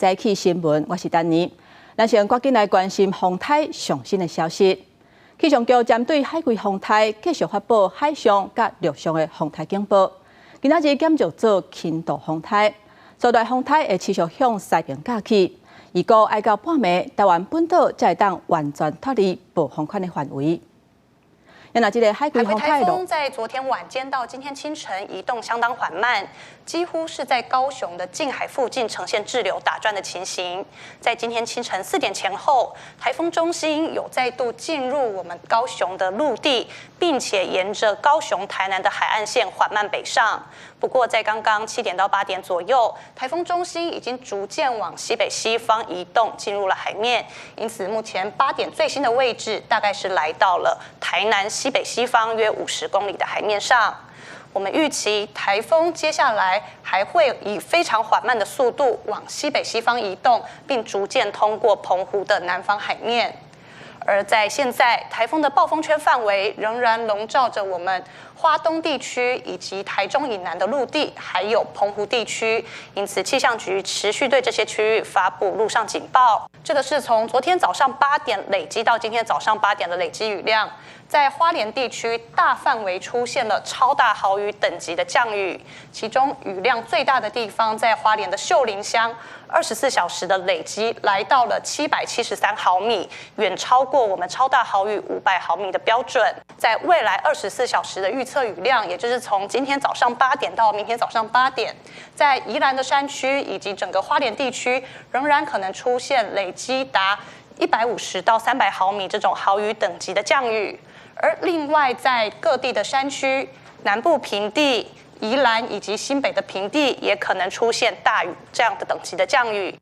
早起新闻，我是丹妮。咱先赶紧来关心风台上新的消息。气象局针对海葵风台继续发布海上甲陆上的风台警报。今仔日检测做轻度风台，所带风台会持续向西边架起，预估要到半暝，台湾本岛才会当完全脱离暴风圈的范围。那这个海葵风台风在昨天晚间到今天清晨移动相当缓慢，几乎是在高雄的近海附近呈现滞留打转的情形。在今天清晨4点前后，台风中心有再度进入我们高雄的陆地，并且沿着高雄、台南的海岸线缓慢北上。不过，在刚刚7点到8点左右，台风中心已经逐渐往西北西方移动，进入了海面。因此，目前8点最新的位置大概是来到了台南西北西方约50公里的海面上。我们预期台风接下来还会以非常缓慢的速度往西北西方移动，并逐渐通过澎湖的南方海面。而在现在，台风的暴风圈范围仍然笼罩着我们花东地区以及台中以南的陆地，还有澎湖地区。因此，气象局持续对这些区域发布陆上警报。这个是从昨天早上8点累积到今天早上8点的累积雨量。在花莲地区大范围出现了超大豪雨等级的降雨，其中雨量最大的地方在花莲的秀林乡，24小时的累积来到了773毫米，远超过我们超大豪雨500毫米的标准。在未来24小时的预测雨量，也就是从今天早上8点到明天早上8点，在宜兰的山区以及整个花莲地区，仍然可能出现累积达150到300毫米这种豪雨等级的降雨。而另外，在各地的山区、南部平地、宜兰以及新北的平地，也可能出现大雨这样的等级的降雨。